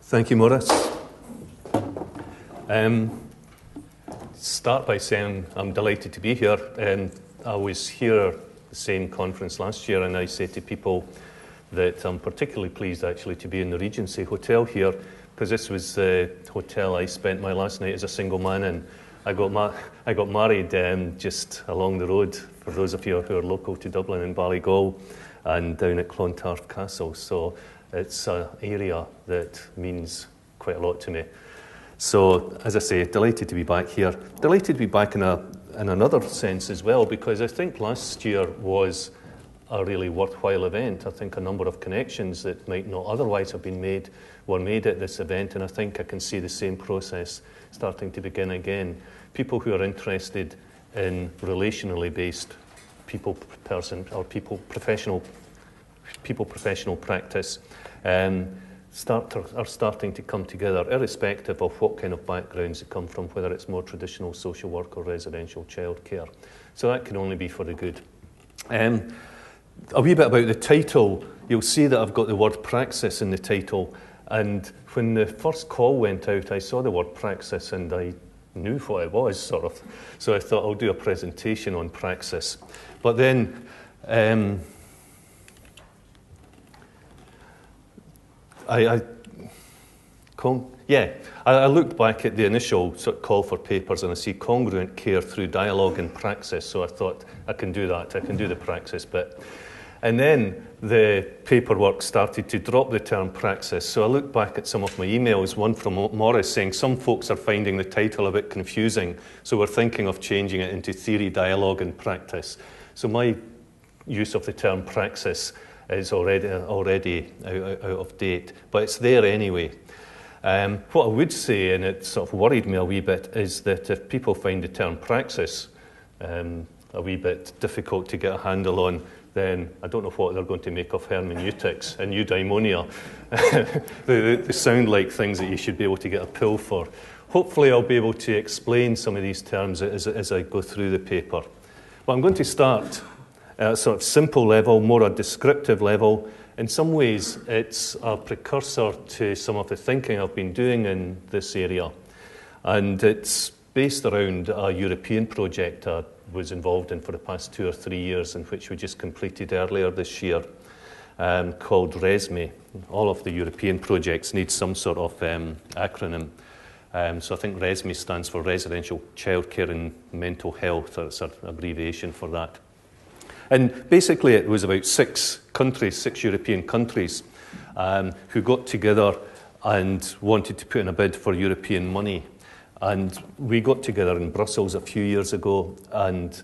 Thank you, Maurice. Start by saying I'm delighted to be here. I was here at the same conference last year, and I said to people that I'm particularly pleased actually to be in the Regency Hotel here, because this was the hotel I spent my last night as a single man in. I got married just along the road, for those of you who are local to Dublin, in Ballygall, and down at Clontarf Castle. So it's an area that means quite a lot to me. So, as I say, delighted to be back here. Delighted to be back in another sense as well, because I think last year was a really worthwhile event. I think a number of connections that might not otherwise have been made were made at this event, and I think I can see the same process starting to begin again. People who are interested in relationally based people professional practice are starting to come together, irrespective of what kind of backgrounds they come from, whether it's more traditional social work or residential childcare. So that can only be for the good. A wee bit about the title. You'll see that I've got the word praxis in the title, and when the first call went out, I saw the word praxis and I knew what it was, sort of. So I thought I'll do a presentation on praxis. But then I looked back at the initial sort of call for papers, and I see congruent care through dialogue and praxis. So I thought I can do that. I can do the praxis bit. And then the paperwork started to drop the term praxis. So I looked back at some of my emails, one from Maurice saying some folks are finding the title a bit confusing, so we're thinking of changing it into theory, dialogue and practice. So my use of the term praxis is already out of date, but it's there anyway. What I would say, and it sort of worried me a wee bit, is that if people find the term praxis a wee bit difficult to get a handle on, then I don't know what they're going to make of hermeneutics and eudaimonia. They sound like things that you should be able to get a pill for. Hopefully I'll be able to explain some of these terms as I go through the paper. But I'm going to start at a sort of simple level, more a descriptive level. In some ways, it's a precursor to some of the thinking I've been doing in this area. And it's based around a European project I was involved in for the past 2 or 3 years, and which we just completed earlier this year, called RESME. All of the European projects need some sort of acronym. So I think RESME stands for Residential Childcare and Mental Health, or it's an abbreviation for that. And basically it was about 6 European countries, who got together and wanted to put in a bid for European money. And we got together in Brussels a few years ago, and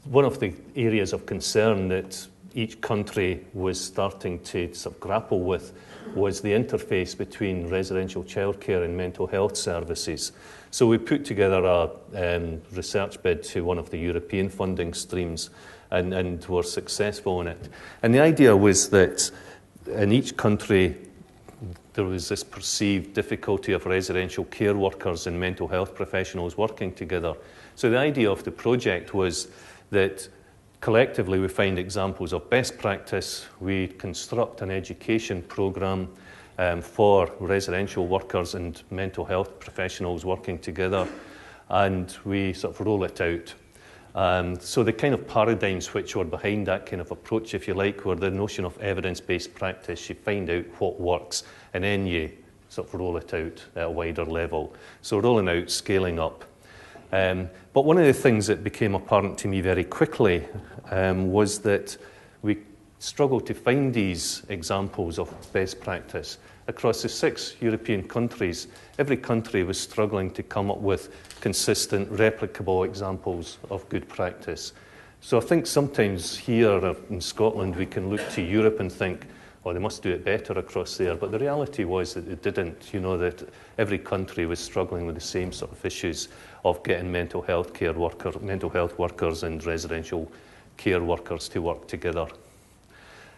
one of the areas of concern that each country was starting to sort of grapple with was the interface between residential childcare and mental health services. So we put together a research bid to one of the European funding streams, and were successful in it. And the idea was that in each country there was this perceived difficulty of residential care workers and mental health professionals working together. So the idea of the project was that collectively we find examples of best practice, we construct an education programme for residential workers and mental health professionals working together, and we sort of roll it out. So the kind of paradigms which were behind that kind of approach, if you like, were the notion of evidence-based practice. You find out what works, and then you sort of roll it out at a wider level. So rolling out, scaling up. But one of the things that became apparent to me very quickly was that we struggled to find these examples of best practice. Across the 6 European countries, every country was struggling to come up with consistent, replicable examples of good practice. So I think sometimes here in Scotland we can look to Europe and think, oh, they must do it better across there. But the reality was that it didn't. You know, that every country was struggling with the same sort of issues of getting mental health workers and residential care workers to work together.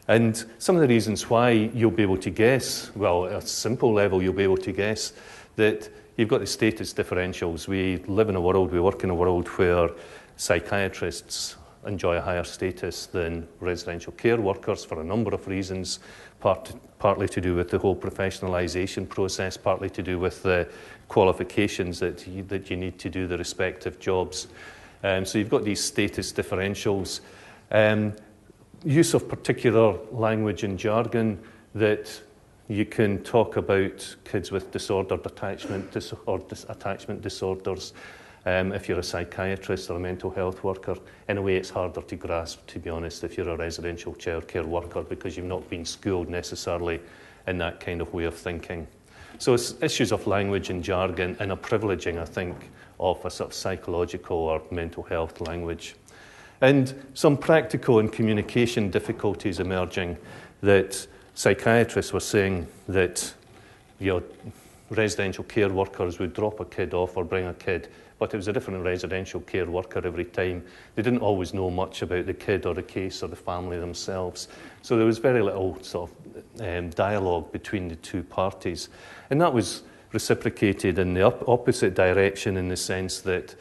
And some of the reasons why you'll be able to guess, well, at a simple level, you'll be able to guess that you've got the status differentials. We live in a world, we work in a world where psychiatrists enjoy a higher status than residential care workers for a number of reasons, partly to do with the whole professionalisation process, partly to do with the qualifications that you need to do the respective jobs. So you've got these status differentials. Use of particular language and jargon that you can talk about kids with disordered attachment attachment disorders. If you're a psychiatrist or a mental health worker, in a way it's harder to grasp, to be honest, if you're a residential childcare worker, because you've not been schooled necessarily in that kind of way of thinking. So it's issues of language and jargon and a privileging, I think, of a sort of psychological or mental health language. And some practical and communication difficulties emerging, that psychiatrists were saying that residential care workers would drop a kid off or bring a kid, but it was a different residential care worker every time. They didn't always know much about the kid or the case or the family themselves. So there was very little sort of dialogue between the two parties. And that was reciprocated in the opposite direction, in the sense that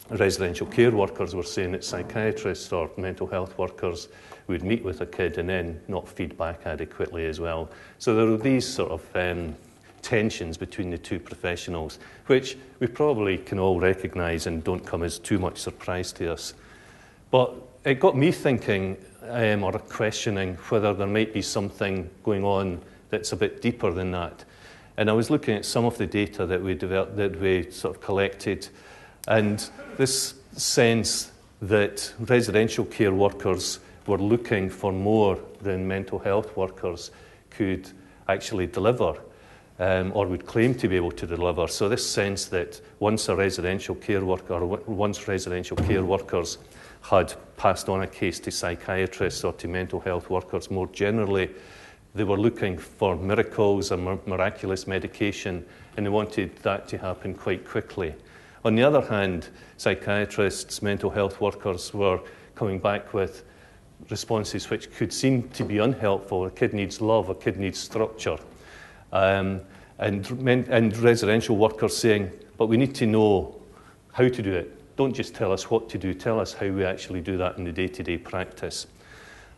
residential care workers were saying that psychiatrists or mental health workers would meet with a kid and then not feed back adequately as well. So there were these sort of tensions between the two professionals, which we probably can all recognise and don't come as too much surprise to us. But it got me thinking or questioning whether there might be something going on that's a bit deeper than that. And I was looking at some of the data that we developed, that we sort of collected, and this sense that residential care workers were looking for more than mental health workers could actually deliver, or would claim to be able to deliver. So this sense that once residential care workers had passed on a case to psychiatrists or to mental health workers more generally, they were looking for miracles or miraculous medication, and they wanted that to happen quite quickly. On the other hand, psychiatrists, mental health workers were coming back with responses which could seem to be unhelpful. A kid needs love, a kid needs structure. And residential workers saying, but we need to know how to do it. Don't just tell us what to do, tell us how we actually do that in the day-to-day practice.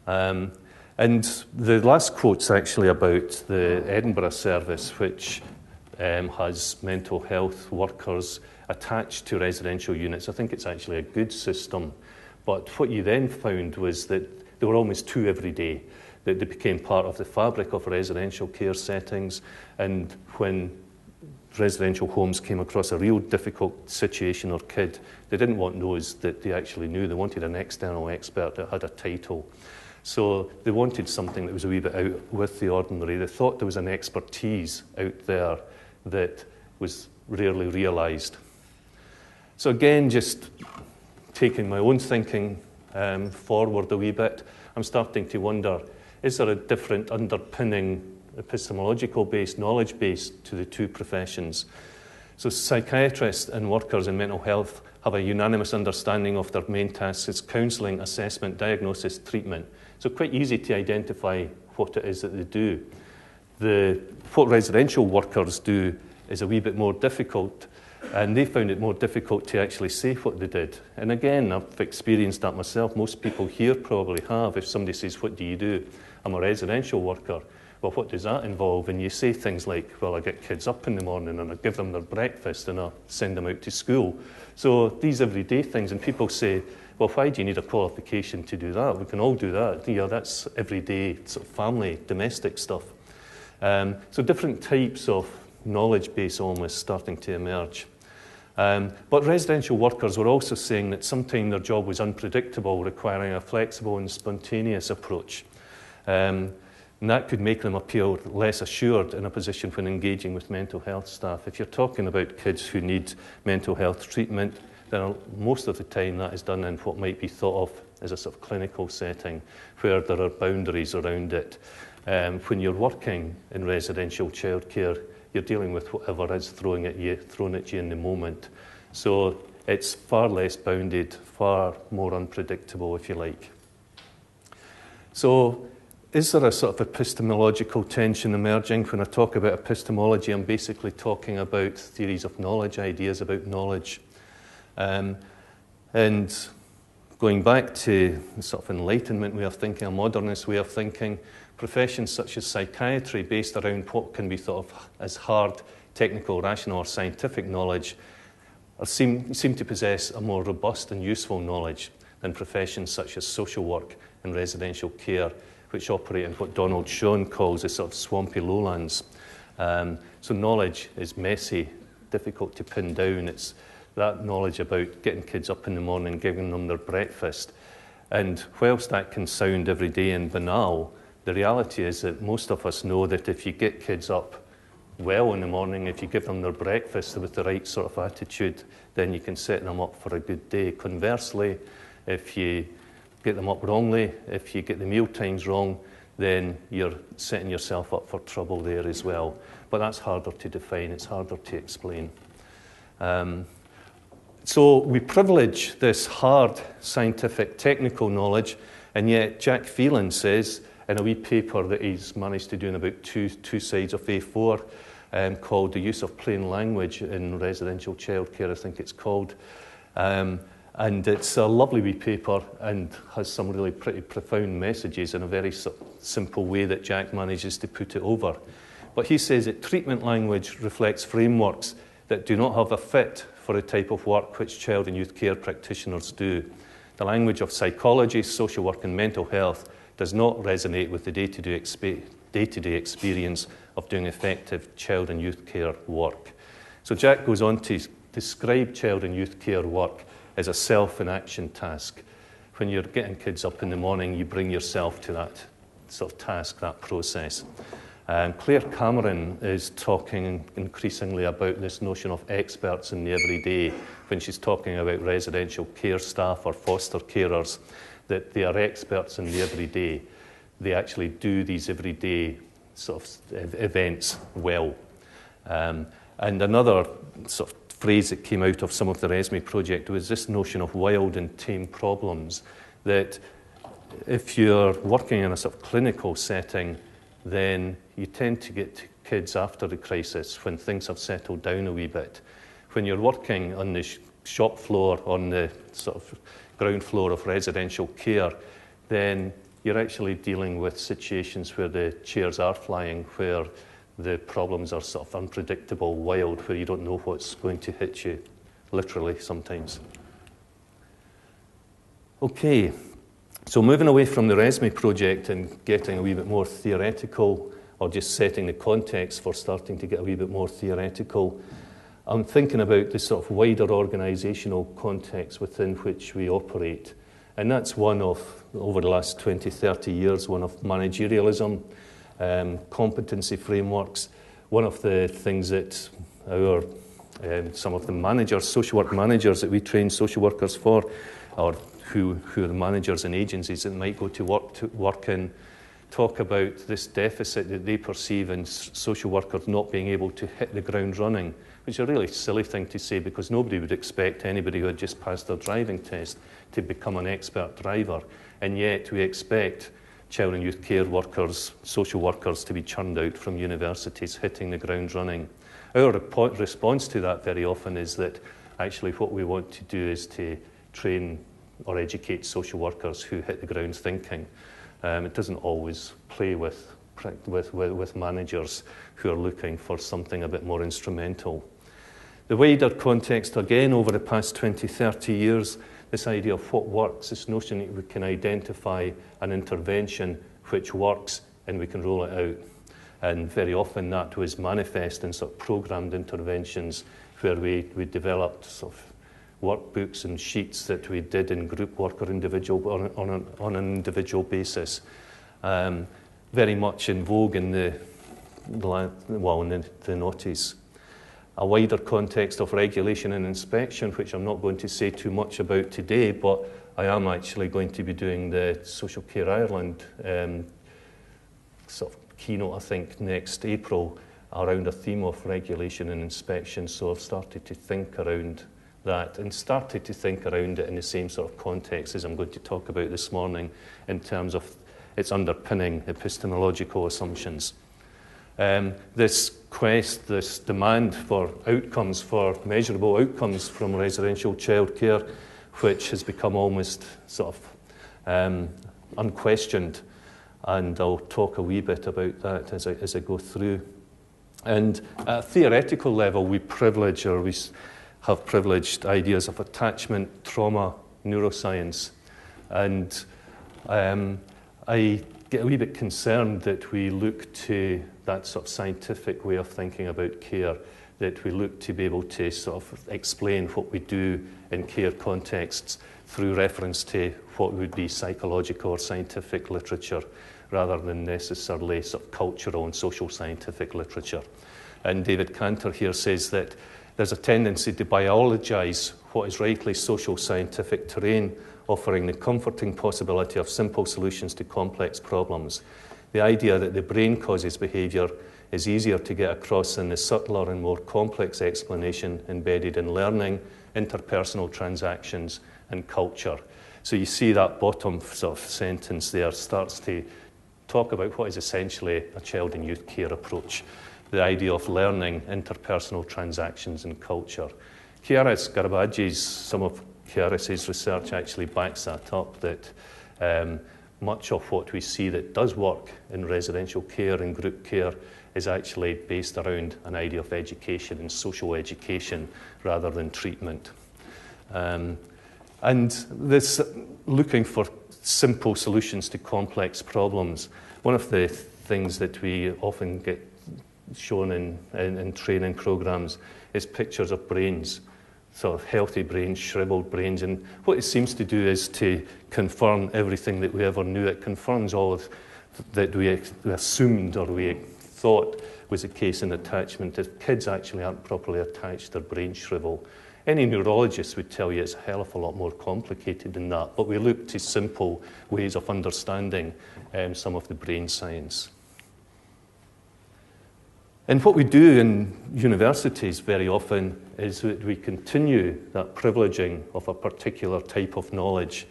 And the last quote's actually about the Edinburgh service, which has mental health workers attached to residential units. I think it's actually a good system. But what you then found was that there were almost two every day, that they became part of the fabric of residential care settings. And when residential homes came across a real difficult situation or kid, they didn't want those that they actually knew. They wanted an external expert that had a title. So they wanted something that was a wee bit out with the ordinary. They thought there was an expertise out there that was rarely realised. So again, just taking my own thinking forward a wee bit, I'm starting to wonder, is there a different underpinning epistemological base, knowledge base to the two professions? So psychiatrists and workers in mental health have a unanimous understanding of their main tasks as counselling, assessment, diagnosis, treatment. So quite easy to identify what it is that they do. What residential workers do is a wee bit more difficult, and they found it more difficult to actually say what they did. And again, I've experienced that myself. Most people here probably have. If somebody says, what do you do? I'm a residential worker. Well, what does that involve? And you say things like, well, I get kids up in the morning and I give them their breakfast and I send them out to school. So these everyday things, and people say, well, why do you need a qualification to do that? We can all do that. Yeah, that's everyday sort of family, domestic stuff. So different types of knowledge base almost starting to emerge. But residential workers were also saying that sometimes their job was unpredictable, requiring a flexible and spontaneous approach. And that could make them appear less assured in a position when engaging with mental health staff. If you're talking about kids who need mental health treatment, then most of the time that is done in what might be thought of as a sort of clinical setting where there are boundaries around it. When you're working in residential childcare, you're dealing with whatever is thrown at you in the moment. So it's far less bounded, far more unpredictable, if you like. So is there a sort of epistemological tension emerging? When I talk about epistemology, I'm basically talking about theories of knowledge, ideas about knowledge. And going back to the sort of Enlightenment way of thinking, a modernist way of thinking, professions such as psychiatry, based around what can be thought of as hard, technical, rational, or scientific knowledge, seem to possess a more robust and useful knowledge than professions such as social work and residential care, which operate in what Donald Schoen calls the sort of swampy lowlands. So knowledge is messy, difficult to pin down. It's that knowledge about getting kids up in the morning, giving them their breakfast. And whilst that can sound everyday and banal, the reality is that most of us know that if you get kids up well in the morning, if you give them their breakfast with the right sort of attitude, then you can set them up for a good day. Conversely, if you get them up wrongly, if you get the meal times wrong, then you're setting yourself up for trouble there as well. But that's harder to define, it's harder to explain. So we privilege this hard scientific technical knowledge, and yet Jack Phelan says in a wee paper that he's managed to do in about two sides of A4, called The Use of Plain Language in Residential Childcare, I think it's called. And it's a lovely wee paper and has some really pretty profound messages in a very simple way that Jack manages to put it over. But he says that treatment language reflects frameworks that do not have a fit for the type of work which child and youth care practitioners do. The language of psychology, social work and mental health does not resonate with the day-to-day experience of doing effective child and youth care work. So Jack goes on to describe child and youth care work as a self-in-action task. When you're getting kids up in the morning, you bring yourself to that sort of task, that process. Claire Cameron is talking increasingly about this notion of experts in the everyday when she's talking about residential care staff or foster carers, that they are experts in the everyday. They actually do these everyday sort of events well. And another sort of phrase that came out of some of the RESME project was this notion of wild and tame problems, that if you're working in a sort of clinical setting, then you tend to get kids after the crisis when things have settled down a wee bit. When you're working on the shop floor, on the sort of ground floor of residential care, then you're actually dealing with situations where the chairs are flying, where the problems are sort of unpredictable, wild, where you don't know what's going to hit you, literally sometimes. Okay, so moving away from the RESME project and getting a wee bit more theoretical, or just setting the context for starting to get a wee bit more theoretical, I'm thinking about the sort of wider organisational context within which we operate. And that's one of, over the last 20, 30 years, one of managerialism, competency frameworks. One of the things that our some of the managers, social work managers that we train social workers for, or who are the managers in agencies that might go to work in, talk about this deficit that they perceive in social workers not being able to hit the ground running, which is a really silly thing to say because nobody would expect anybody who had just passed their driving test to become an expert driver. And yet we expect child and youth care workers, social workers to be churned out from universities hitting the ground running. Our response to that very often is that actually what we want to do is to train or educate social workers who hit the ground thinking. It doesn't always play with managers who are looking for something a bit more instrumental. The wider context, again, over the past 20, 30 years, this idea of what works, this notion that we can identify an intervention which works and we can roll it out. And very often that was manifest in sort of programmed interventions where we developed sort of workbooks and sheets that we did in group work or individual on an individual basis. Very much in vogue in the noughties. A wider context of regulation and inspection, which I'm not going to say too much about today, but I am actually going to be doing the Social Care Ireland sort of keynote, I think, next April around a theme of regulation and inspection. So I've started to think around that and started to think around it in the same sort of context as I'm going to talk about this morning in terms of its underpinning epistemological assumptions. This demand for outcomes, for measurable outcomes from residential childcare which has become almost sort of unquestioned. And I'll talk a wee bit about that as I go through. And at a theoretical level, we have privileged ideas of attachment, trauma, neuroscience. And I get a wee bit concerned that we look to that sort of scientific way of thinking about care, that we look to be able to sort of explain what we do in care contexts through reference to what would be psychological or scientific literature, rather than necessarily sort of cultural and social scientific literature. And David Cantor here says that there's a tendency to biologize what is rightly social scientific terrain, offering the comforting possibility of simple solutions to complex problems. The idea that the brain causes behaviour is easier to get across than the subtler and more complex explanation embedded in learning, interpersonal transactions, and culture. So you see that bottom sort of sentence there starts to talk about what is essentially a child and youth care approach, the idea of learning, interpersonal transactions, and culture. Chiaris Garbagi's, some of Chiaris's research actually backs that up, that much of what we see that does work in residential care and group care is actually based around an idea of education and social education rather than treatment. And this looking for simple solutions to complex problems, one of the things that we often get shown in training programs is pictures of brains, sort of healthy brains, shriveled brains, and what it seems to do is to confirm everything that we ever knew. It confirms all of that we assumed or we thought was the case in attachment. If kids actually aren't properly attached, their brains shrivel. Any neurologist would tell you it's a hell of a lot more complicated than that, but we look to simple ways of understanding some of the brain science. And what we do in universities very often is that we continue that privileging of a particular type of knowledge.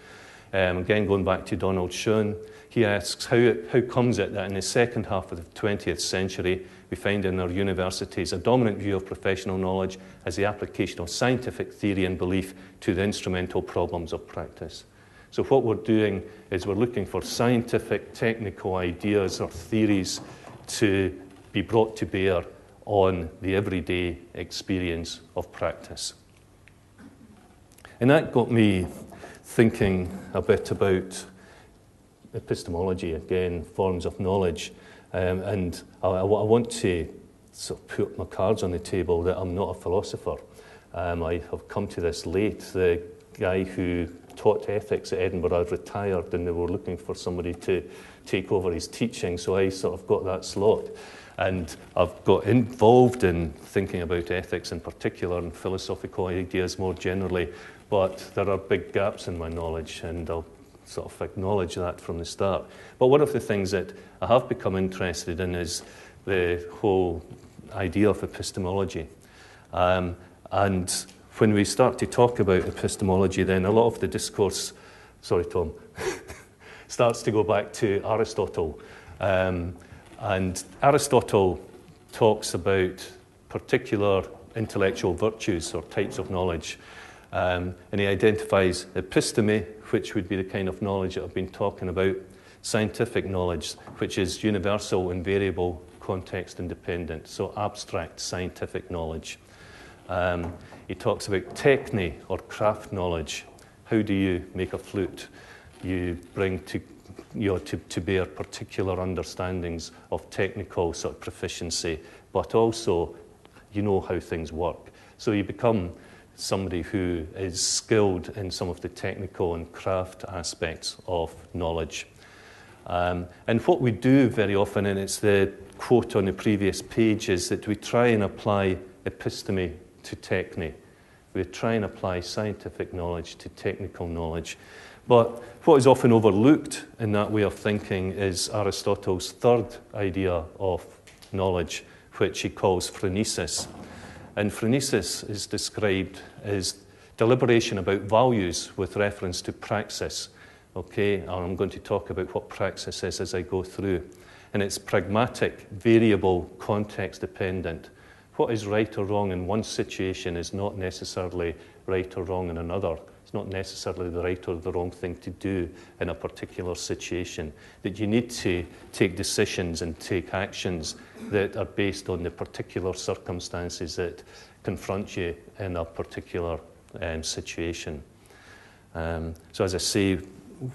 Again, going back to Donald Schoen, he asks, how comes it that in the second half of the 20th century, we find in our universities a dominant view of professional knowledge as the application of scientific theory and belief to the instrumental problems of practice? So what we're doing is we're looking for scientific, technical ideas or theories to be brought to bear on the everyday experience of practice. And that got me thinking a bit about epistemology, again, forms of knowledge. And I want to sort of put my cards on the table that I'm not a philosopher. I have come to this late. The guy who taught ethics at Edinburgh retired, and they were looking for somebody to take over his teaching, so I sort of got that slot. And I've got involved in thinking about ethics in particular and philosophical ideas more generally, but there are big gaps in my knowledge, and I'll sort of acknowledge that from the start. But one of the things that I have become interested in is the whole idea of epistemology. And when we start to talk about epistemology, then a lot of the discourse, sorry Tom, starts to go back to Aristotle. And Aristotle talks about particular intellectual virtues or types of knowledge. And he identifies episteme, which would be the kind of knowledge that I've been talking about, scientific knowledge, which is universal and variable, context independent, so abstract scientific knowledge. He talks about techne, or craft knowledge. How do you make a flute? You bring to bear particular understandings of technical sort of proficiency, but also you know how things work. So you become somebody who is skilled in some of the technical and craft aspects of knowledge. And what we do very often, and it's the quote on the previous page, is that we try and apply episteme to techne. We try and apply scientific knowledge to technical knowledge. But what is often overlooked in that way of thinking is Aristotle's third idea of knowledge, which he calls phronesis. And phronesis is described as deliberation about values with reference to praxis. Okay, and I'm going to talk about what praxis is as I go through. And it's pragmatic, variable, context-dependent. What is right or wrong in one situation is not necessarily right or wrong in another It's not necessarily the right or the wrong thing to do in a particular situation. That you need to take decisions and take actions that are based on the particular circumstances that confront you in a particular situation. So as I say,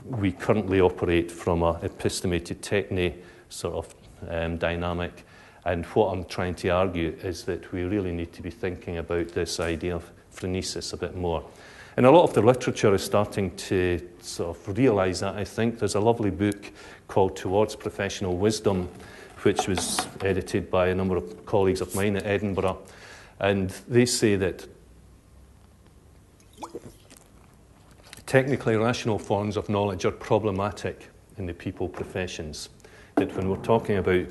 we currently operate from an episteme to techne sort of dynamic. And what I'm trying to argue is that we really need to be thinking about this idea of phronesis a bit more. And a lot of the literature is starting to sort of realise that, I think. There's a lovely book called Towards Professional Wisdom, which was edited by a number of colleagues of mine at Edinburgh. And they say that technically rational forms of knowledge are problematic in the people professions. That when we're talking about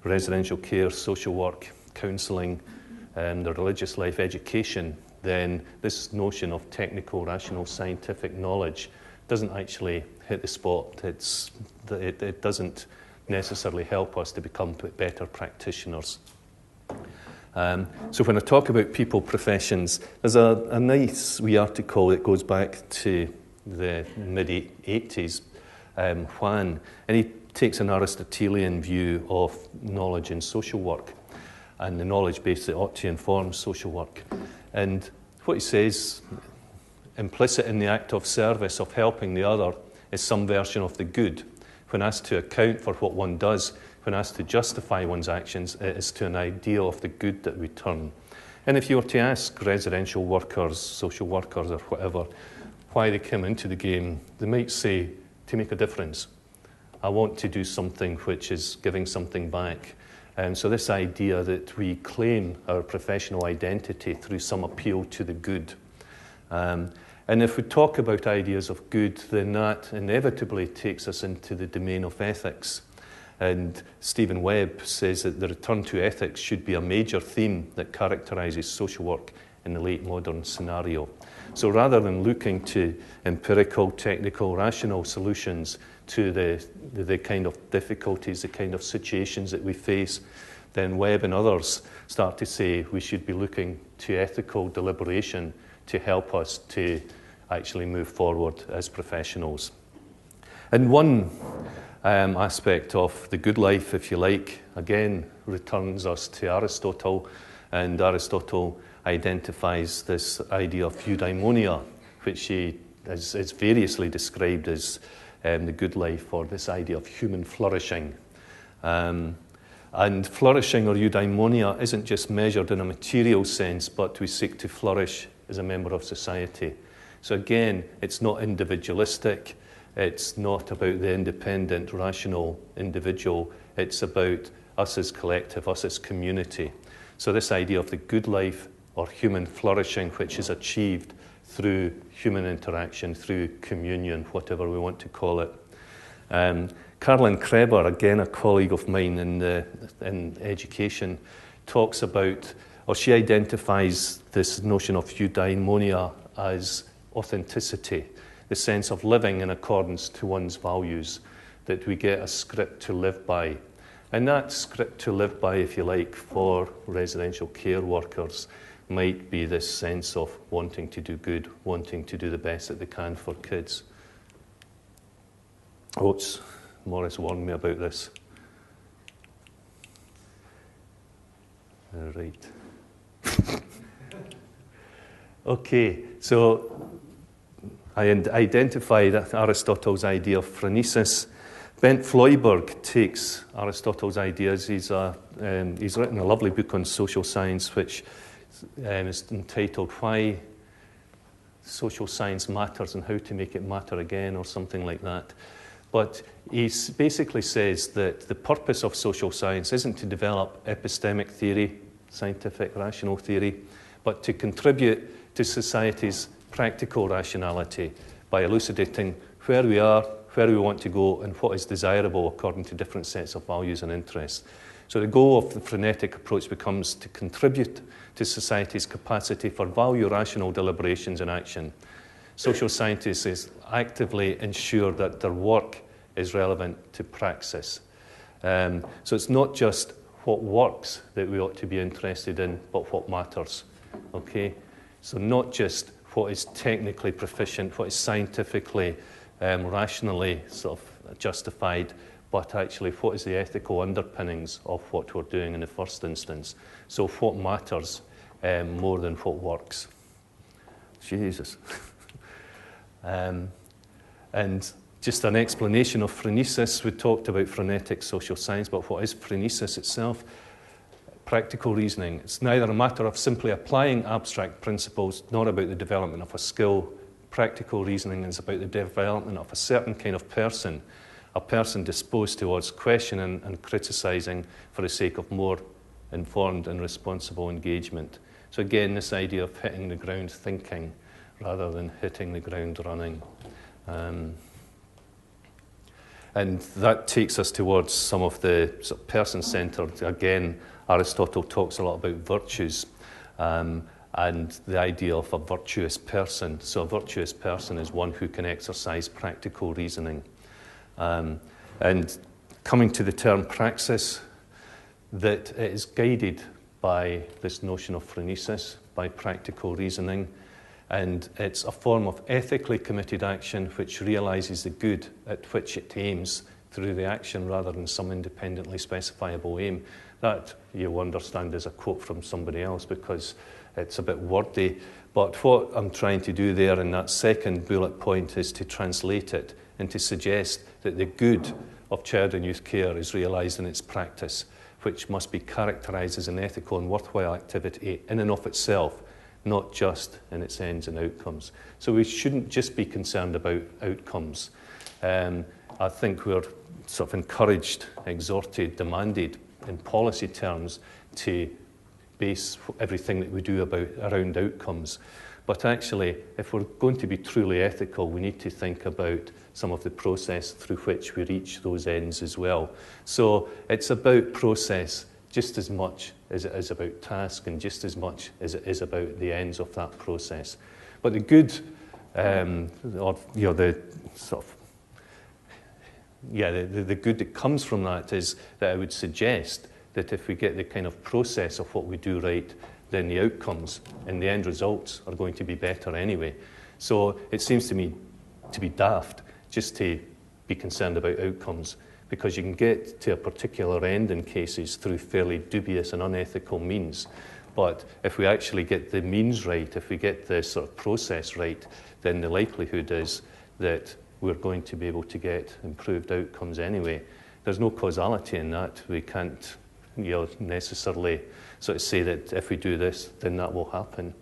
residential care, social work, counselling, the religious life, education, then this notion of technical, rational, scientific knowledge doesn't actually hit the spot. It doesn't necessarily help us to become better practitioners. So when I talk about people professions, there's a nice wee article that goes back to the mid-80s, Juan, and he takes an Aristotelian view of knowledge in social work and the knowledge base that ought to inform social work. And what he says, implicit in the act of service, of helping the other, is some version of the good. When asked to account for what one does, when asked to justify one's actions, it is to an ideal of the good that we turn. And if you were to ask residential workers, social workers or whatever, why they came into the game, they might say, to make a difference. I want to do something which is giving something back. And so this idea that we claim our professional identity through some appeal to the good. And if we talk about ideas of good, then that inevitably takes us into the domain of ethics. And Stephen Webb says that the return to ethics should be a major theme that characterises social work in the late modern scenario. So rather than looking to empirical, technical, rational solutions to the kind of difficulties, the kind of situations that we face, then Webb and others start to say we should be looking to ethical deliberation to help us to actually move forward as professionals. And one aspect of the good life, if you like, again, returns us to Aristotle, and Aristotle identifies this idea of eudaimonia, which he is variously described as the good life, or this idea of human flourishing. And flourishing or eudaimonia isn't just measured in a material sense, but we seek to flourish as a member of society. So again, it's not individualistic, it's not about the independent, rational individual, it's about us as collective, us as community. So this idea of the good life or human flourishing, which is achieved through human interaction, through communion, whatever we want to call it. Carolyn Kreber, again a colleague of mine in education, talks about, or she identifies this notion of eudaimonia as authenticity, the sense of living in accordance to one's values, that we get a script to live by. And that script to live by, if you like, for residential care workers might be this sense of wanting to do good, wanting to do the best that they can for kids. Morris warned me about this. All right. Okay, so I identified Aristotle's idea of phronesis. Bent Floyberg takes Aristotle's ideas. He's written a lovely book on social science, which is entitled Why Social Science Matters and How to Make It Matter Again, or something like that. But he basically says that the purpose of social science isn't to develop epistemic theory, scientific rational theory, but to contribute to society's practical rationality by elucidating where we are, where we want to go, and what is desirable according to different sets of values and interests. So the goal of the phronetic approach becomes to contribute to society's capacity for value-rational deliberations and action. Social scientists actively ensure that their work is relevant to praxis. So it's not just what works that we ought to be interested in, but what matters. Okay? So not just what is technically proficient, what is scientifically, rationally sort of justified, but actually what is the ethical underpinnings of what we're doing in the first instance. So what matters more than what works. Jesus. And just an explanation of phronesis. We talked about phronetic social science, but what is phronesis itself? Practical reasoning. It's neither a matter of simply applying abstract principles, nor about the development of a skill. Practical reasoning is about the development of a certain kind of person, a person disposed towards questioning and criticising for the sake of more informed and responsible engagement. So again, this idea of hitting the ground thinking rather than hitting the ground running. And that takes us towards some of the sort of person-centred. Again, Aristotle talks a lot about virtues and the idea of a virtuous person. So a virtuous person is one who can exercise practical reasoning. And coming to the term praxis, that it is guided by this notion of phronesis, by practical reasoning, and it's a form of ethically committed action which realises the good at which it aims through the action rather than some independently specifiable aim. That you'll understand is a quote from somebody else because it's a bit wordy, but what I'm trying to do there in that second bullet point is to translate it and to suggest that the good of child and youth care is realised in its practice, which must be characterised as an ethical and worthwhile activity in and of itself, not just in its ends and outcomes. So we shouldn't just be concerned about outcomes. I think we're sort of encouraged, exhorted, demanded in policy terms to base everything that we do around outcomes. But actually, if we're going to be truly ethical, we need to think about some of the process through which we reach those ends as well. So it's about process just as much as it is about task and just as much as it is about the ends of that process. But the good, the good that comes from that is that I would suggest that if we get the kind of process of what we do right, then the outcomes and the end results are going to be better anyway. So it seems to me to be daft just to be concerned about outcomes, because you can get to a particular end in cases through fairly dubious and unethical means. But if we actually get the means right, if we get the sort of process right, then the likelihood is that we're going to be able to get improved outcomes anyway. There's no causality in that. We can't necessarily sort of say that if we do this, then that will happen.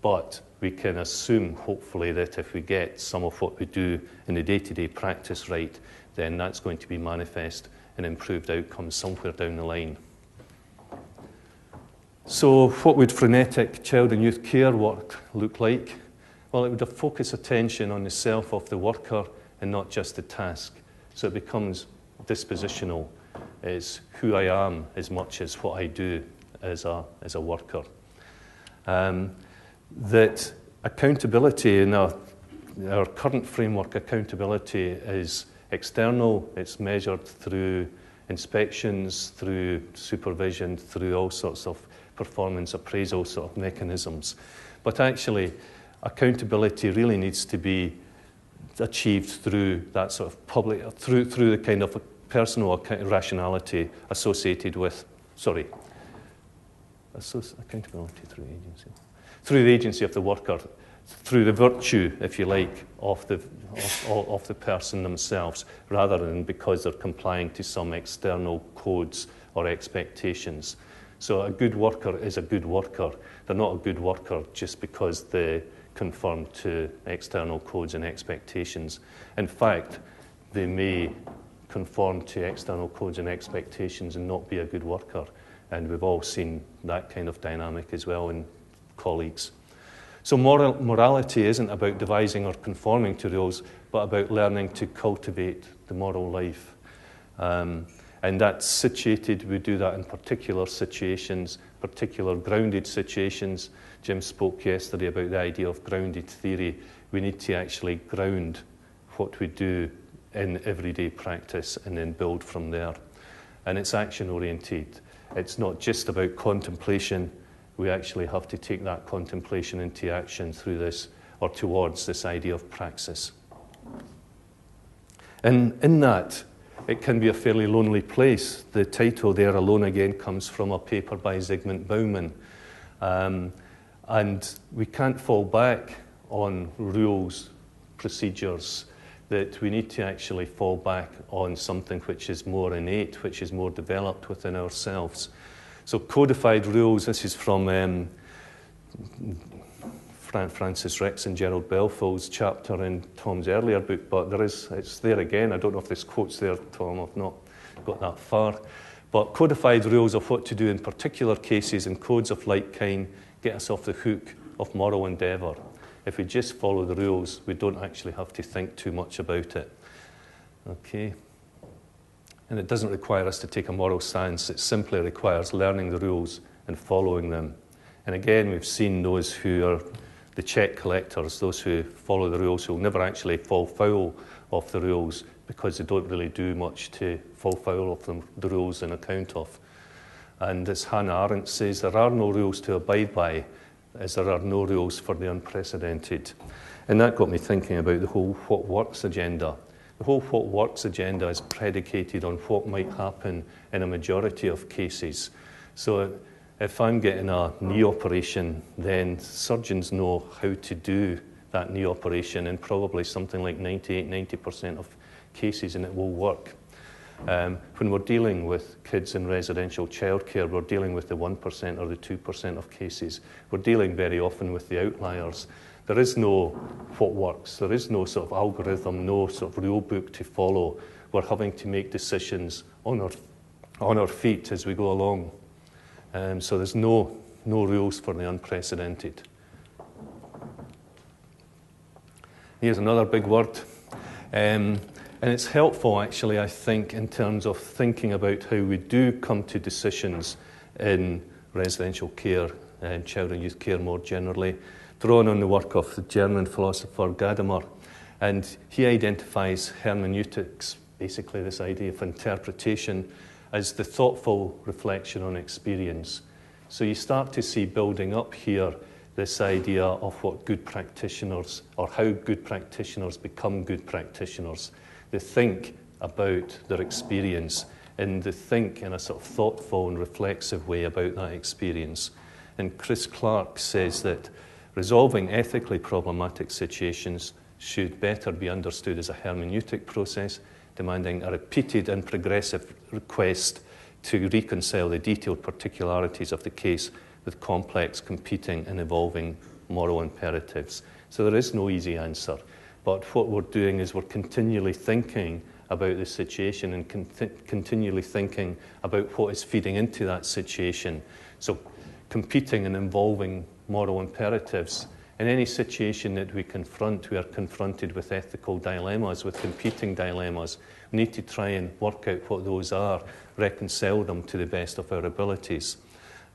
But we can assume, hopefully, that if we get some of what we do in the day-to-day practice right, then that's going to be manifest in improved outcomes somewhere down the line. So what would frenetic child and youth care work look like? Well, it would have focused attention on the self of the worker and not just the task. So it becomes dispositional. It's who I am as much as what I do as a worker. That accountability in our current framework, accountability is external. It's measured through inspections, through supervision, through all sorts of performance appraisal sort of mechanisms. But actually, accountability really needs to be achieved through that sort of public, through the kind of personal rationality associated with, accountability through agency. Through the agency of the worker, through the virtue, if you like, of the person themselves, rather than because they're complying to some external codes or expectations. So a good worker is a good worker. They're not a good worker just because they conform to external codes and expectations. In fact, they may conform to external codes and expectations and not be a good worker. And we've all seen that kind of dynamic as well in colleagues. So morality isn't about devising or conforming to rules, but about learning to cultivate the moral life. And that's situated, we do that in particular situations, particular grounded situations. Jim spoke yesterday about the idea of grounded theory. We need to actually ground what we do in everyday practice and then build from there. And it's action-oriented. It's not just about contemplation. We actually have to take that contemplation into action through this or towards this idea of praxis. And in that, it can be a fairly lonely place. The title there, Alone Again, comes from a paper by Zygmunt Bauman. And we can't fall back on rules, procedures, that we need to actually fall back on something which is more innate, which is more developed within ourselves. So codified rules, this is from Francis Ricks and Gerald Belfield's chapter in Tom's earlier book, but it's there again. I don't know if this quote's there, Tom, I've not got that far. But codified rules of what to do in particular cases and codes of like kind get us off the hook of moral endeavour. If we just follow the rules, we don't actually have to think too much about it. Okay. And it doesn't require us to take a moral stance. It simply requires learning the rules and following them. And again, we've seen those who are the check collectors, those who follow the rules, who will never actually fall foul of the rules because they don't really do much to fall foul of the rules on account of. And as Hannah Arendt says, there are no rules to abide by, as there are no rules for the unprecedented. And that got me thinking about the whole what works agenda. The whole what works agenda is predicated on what might happen in a majority of cases. So if I'm getting a knee operation, then surgeons know how to do that knee operation in probably something like 98-90% of cases, and it will work. When we're dealing with kids in residential childcare, we're dealing with the 1% or the 2% of cases. We're dealing very often with the outliers. There is no what works. There is no sort of algorithm, no sort of rule book to follow. We're having to make decisions on our feet as we go along. So there's no rules for the unprecedented. Here's another big word. And it's helpful, actually, I think, in terms of thinking about how we do come to decisions in residential care and child and youth care more generally, drawing on the work of the German philosopher Gadamer. And he identifies hermeneutics, basically this idea of interpretation, as the thoughtful reflection on experience. So you start to see building up here this idea of what good practitioners, or how good practitioners become good practitioners. They think about their experience, and they think in a sort of thoughtful and reflexive way about that experience. And Chris Clark says that resolving ethically problematic situations should better be understood as a hermeneutic process, demanding a repeated and progressive request to reconcile the detailed particularities of the case with complex, competing and evolving moral imperatives. So there is no easy answer. But what we're doing is we're continually thinking about the situation and continually thinking about what is feeding into that situation. So competing and involving moral imperatives. In any situation that we confront, we are confronted with ethical dilemmas, with competing dilemmas. We need to try and work out what those are, reconcile them to the best of our abilities.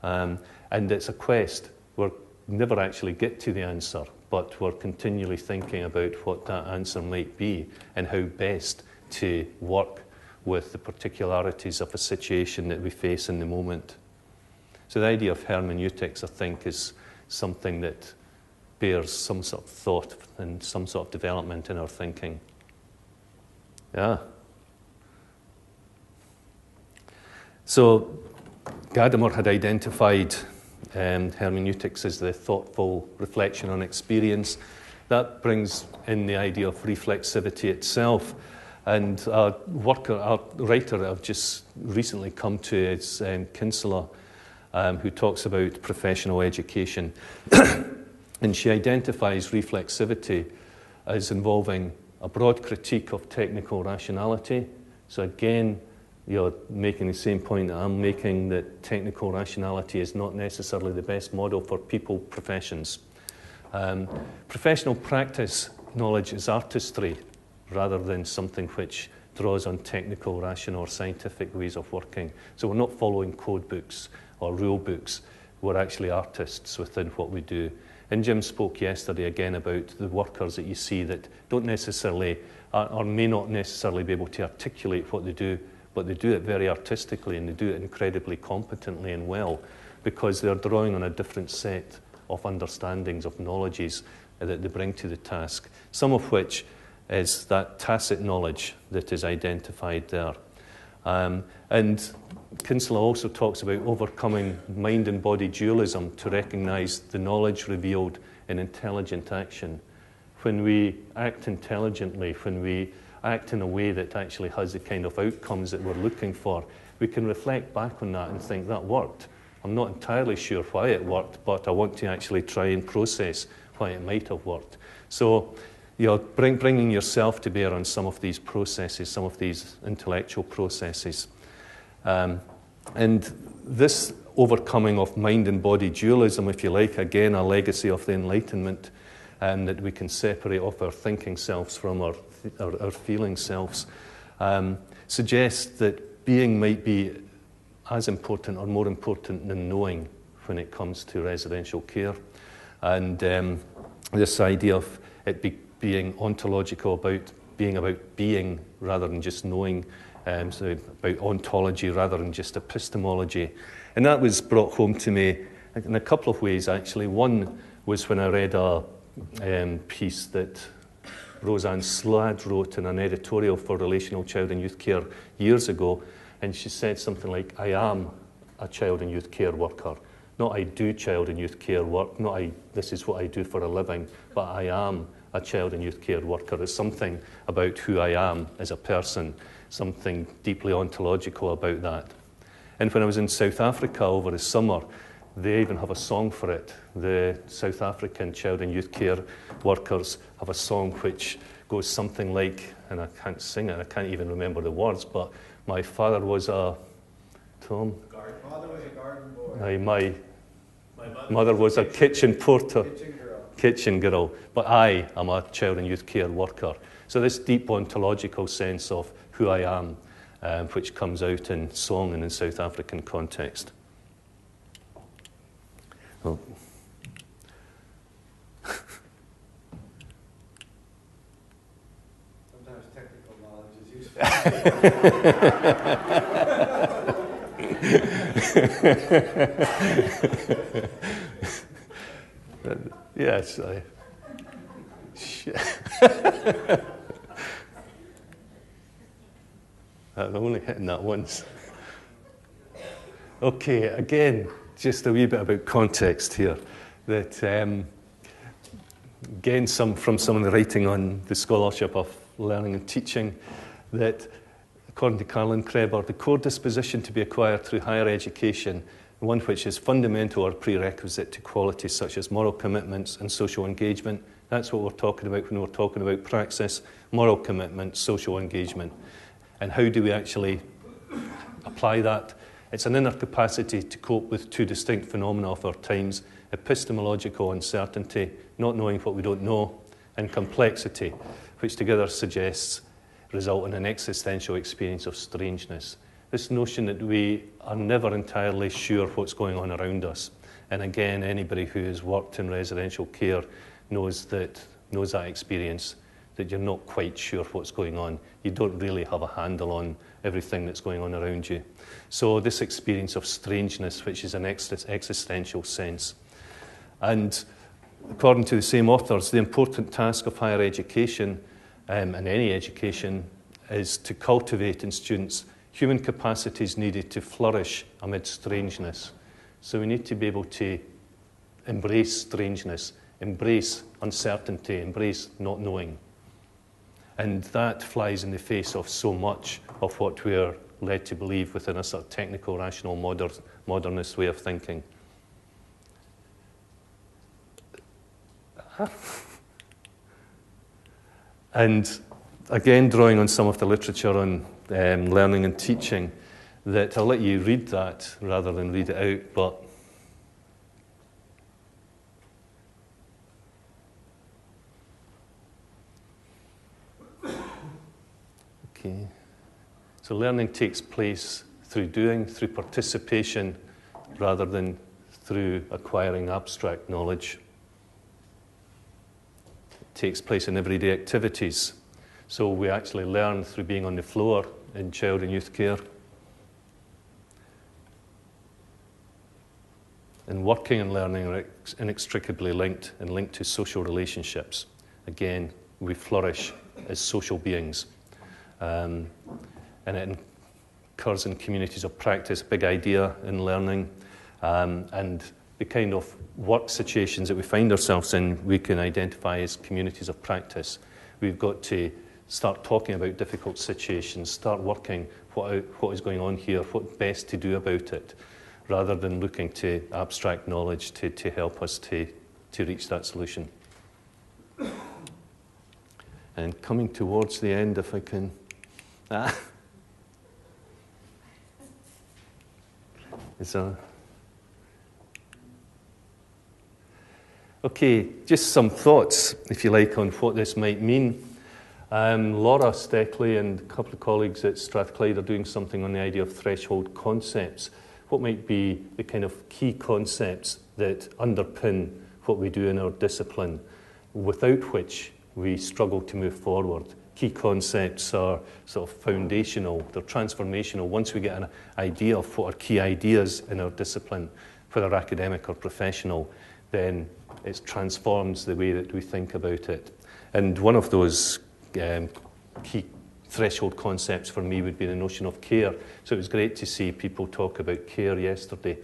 And it's a quest. We'll never actually get to the answer, but we're continually thinking about what that answer might be and how best to work with the particularities of a situation that we face in the moment. So the idea of hermeneutics, I think, is something that bears some sort of thought and some sort of development in our thinking. Yeah. So Gadamer had identified hermeneutics as the thoughtful reflection on experience. That brings in the idea of reflexivity itself. And a writer I've just recently come to is Kinsella, who talks about professional education. And she identifies reflexivity as involving a broad critique of technical rationality. So again, you're making the same point that I'm making, that technical rationality is not necessarily the best model for people professions. Professional practice knowledge is artistry rather than something which draws on technical, rational or scientific ways of working. So we're not following code books or rule books. We're actually artists within what we do. And Jim spoke yesterday again about the workers that you see that don't necessarily, or may not necessarily be able to articulate what they do, but they do it very artistically and they do it incredibly competently and well because they're drawing on a different set of understandings, of knowledges that they bring to the task, some of which is that tacit knowledge that is identified there. And Kinsella also talks about overcoming mind and body dualism to recognize the knowledge revealed in intelligent action. When we act intelligently, when we act in a way that actually has the kind of outcomes that we're looking for, we can reflect back on that and think, that worked. I'm not entirely sure why it worked, but I want to actually try and process why it might have worked. So you're bringing yourself to bear on some of these processes, some of these intellectual processes. And this overcoming of mind and body dualism, if you like, again, a legacy of the Enlightenment, that we can separate off our thinking selves from our feeling selves, suggests that being might be as important or more important than knowing when it comes to residential care. And this idea of it being ontological, about being rather than just knowing, so about ontology rather than just epistemology. And that was brought home to me in a couple of ways, actually. One was when I read a piece that Roseanne Sladd wrote in an editorial for Relational Child and Youth Care years ago, and she said something like, I am a child and youth care worker. Not I do child and youth care work, not this is what I do for a living, but I am a child and youth care worker. It's something about who I am as a person, something deeply ontological about that. And when I was in South Africa over the summer, they even have a song for it. The South African child and youth care workers have a song which goes something like, and I can't sing it, I can't even remember the words, but my father was a, Tom? My father was a garden boy. My mother was a kitchen porter. Kitchen girl. But I am a child and youth care worker. So this deep ontological sense of who I am, which comes out in song and in South African context. Well, sometimes technical knowledge is useful. Yes, I've only hit that once. Okay, again, just a wee bit about context here. That again, from some of the writing on the scholarship of learning and teaching, that according to Carolyn Kreber, the core disposition to be acquired through higher education, one which is fundamental or prerequisite to qualities such as moral commitments and social engagement. That's what we're talking about when we're talking about praxis, moral commitment, social engagement. And how do we actually apply that? It's an inner capacity to cope with two distinct phenomena of our times: epistemological uncertainty, not knowing what we don't know, and complexity, which together suggests result in an existential experience of strangeness. This notion that we are never entirely sure what's going on around us. And again, anybody who has worked in residential care knows that experience, that you're not quite sure what's going on. You don't really have a handle on everything that's going on around you. So this experience of strangeness, which is an existential sense. And according to the same authors, the important task of higher education, and any education, is to cultivate in students human capacities needed to flourish amid strangeness. So we need to be able to embrace strangeness, embrace uncertainty, embrace not knowing. And that flies in the face of so much of what we are led to believe within a sort of technical, rational, modernist way of thinking. And again, drawing on some of the literature on learning and teaching, that I'll let you read that rather than read it out, but okay. So learning takes place through doing, through participation, rather than through acquiring abstract knowledge. It takes place in everyday activities. So we actually learn through being on the floor in child and youth care. and working and learning are inextricably linked and linked to social relationships. Again, we flourish as social beings. And it occurs in communities of practice, big idea in learning, and the kind of work situations that we find ourselves in, we can identify as communities of practice. We've got to start talking about difficult situations, start working what is going on here, what best to do about it, rather than looking to abstract knowledge to help us to reach that solution. And coming towards the end, if I can... Okay, just some thoughts, if you like, on what this might mean. Laura Steckley and a couple of colleagues at Strathclyde are doing something on the idea of threshold concepts. What might be the kind of key concepts that underpin what we do in our discipline, without which we struggle to move forward? Key concepts are sort of foundational, they're transformational. Once we get an idea of what are key ideas in our discipline, whether academic or professional, then it transforms the way that we think about it. And one of those key threshold concepts for me would be the notion of care. So it was great to see people talk about care yesterday.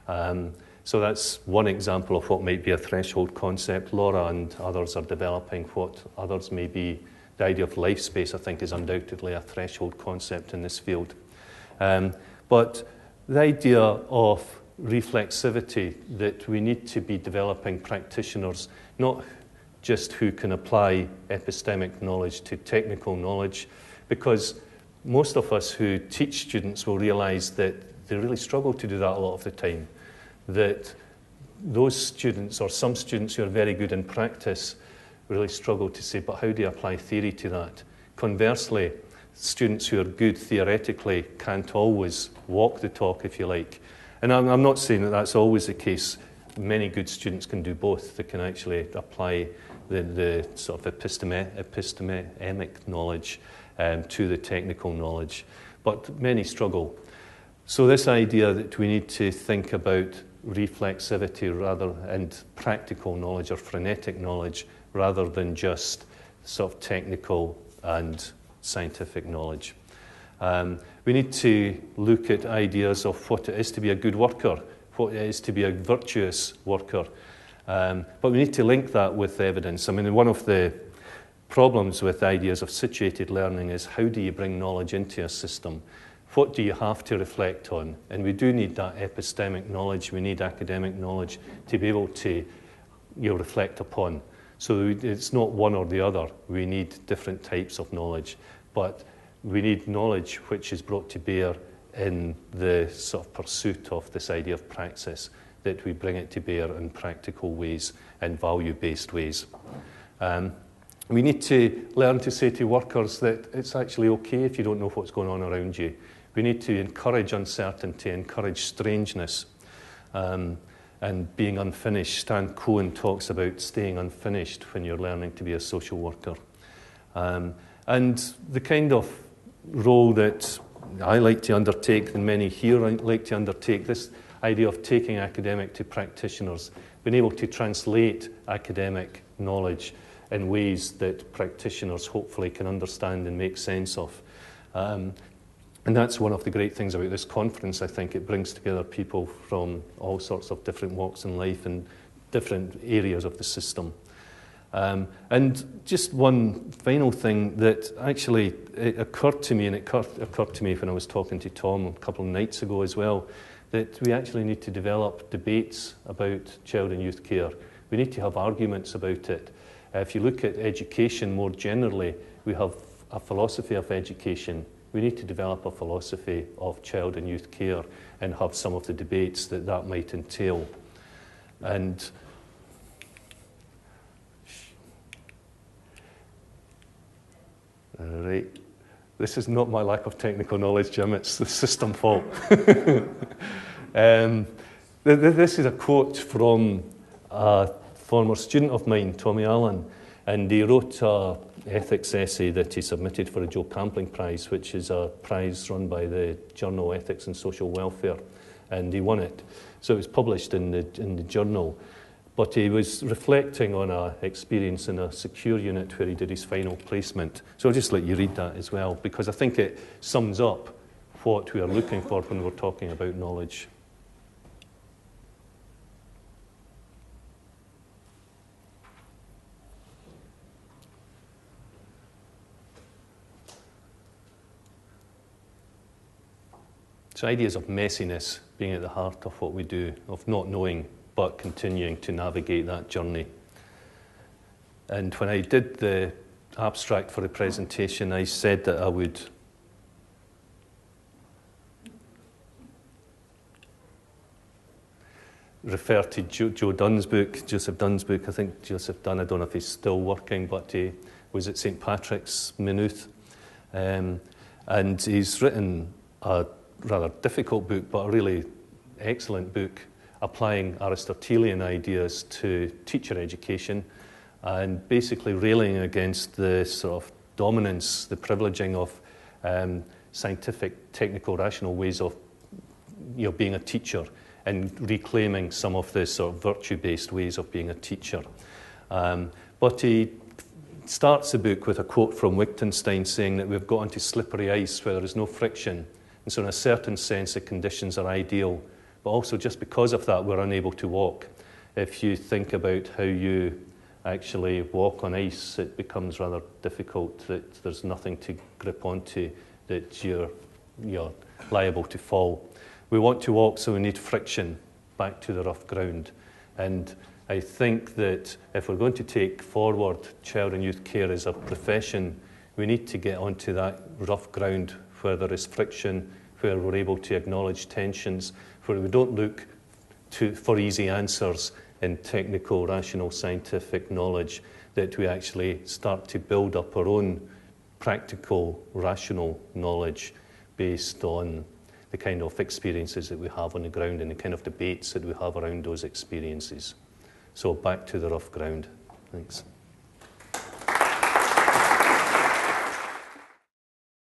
So that's one example of what might be a threshold concept. Laura and others are developing what others may be. The idea of life space, I think, is undoubtedly a threshold concept in this field. But the idea of reflexivity, that we need to be developing practitioners, not just who can apply epistemic knowledge to technical knowledge, because most of us who teach students will realize that they really struggle to do that a lot of the time. That those students, or some students who are very good in practice, really struggle to say, but how do you apply theory to that? Conversely, students who are good theoretically can't always walk the talk, if you like. And I'm not saying that that's always the case. Many good students can do both. They can actually apply the sort of epistemic knowledge to the technical knowledge. But many struggle. So this idea that we need to think about reflexivity and practical knowledge or frenetic knowledge rather than just sort of technical and scientific knowledge. We need to look at ideas of what it is to be a good worker, what it is to be a virtuous worker. But we need to link that with evidence. I mean, one of the problems with ideas of situated learning is how do you bring knowledge into a system? What do you have to reflect on? And we do need that epistemic knowledge. We need academic knowledge to be able to reflect upon. So it's not one or the other. We need different types of knowledge. But we need knowledge which is brought to bear in the sort of pursuit of this idea of praxis, that we bring it to bear in practical ways and value-based ways. We need to learn to say to workers that it's actually okay if you don't know what's going on around you. We need to encourage uncertainty, encourage strangeness, and being unfinished. Stan Cohen talks about staying unfinished when you're learning to be a social worker. And the kind of role that I like to undertake, and many here like to undertake, this idea of taking academic to practitioners, being able to translate academic knowledge in ways that practitioners hopefully can understand and make sense of. And that's one of the great things about this conference. I think it brings together people from all sorts of different walks in life and different areas of the system. And just one final thing that actually it occurred to me, and it occurred to me when I was talking to Tom a couple of nights ago as well, that we actually need to develop debates about child and youth care. We need to have arguments about it. If you look at education more generally, we have a philosophy of education. We need to develop a philosophy of child and youth care and have some of the debates that that might entail. And right, this is not my lack of technical knowledge, Jim, it's the system fault. This is a quote from a former student of mine, Tommy Allen, and he wrote an ethics essay that he submitted for a Joe Campling Prize, which is a prize run by the journal Ethics and Social Welfare. and he won it. So it was published in the journal. But he was reflecting on an experience in a secure unit where he did his final placement. So I'll just let you read that as well, because I think it sums up what we are looking for when we're talking about knowledge. So ideas of messiness being at the heart of what we do, of not knowing but continuing to navigate that journey. And when I did the abstract for the presentation, I said that I would refer to Joe Dunn's book, Joseph Dunn's book. I think Joseph Dunn, I don't know if he's still working, but he was at St. Patrick's, Maynooth. And he's written a rather difficult book, but a really excellent book, applying Aristotelian ideas to teacher education and basically railing against the sort of dominance, the privileging of scientific, technical, rational ways of being a teacher and reclaiming some of the sort of virtue-based ways of being a teacher. But he starts the book with a quote from Wittgenstein saying that we've got onto slippery ice where there is no friction. And so in a certain sense, the conditions are ideal. But also just because of that, we're unable to walk. If you think about how you actually walk on ice, it becomes rather difficult, that there's nothing to grip onto, that you're liable to fall. We want to walk, so we need friction back to the rough ground. And I think that if we're going to take forward child and youth care as a profession, we need to get onto that rough ground where there is friction, where we're able to acknowledge tensions, where we don't look for easy answers in technical, rational, scientific knowledge, that we actually start to build up our own practical, rational knowledge based on the kind of experiences that we have on the ground and the kind of debates that we have around those experiences. So back to the rough ground. Thanks.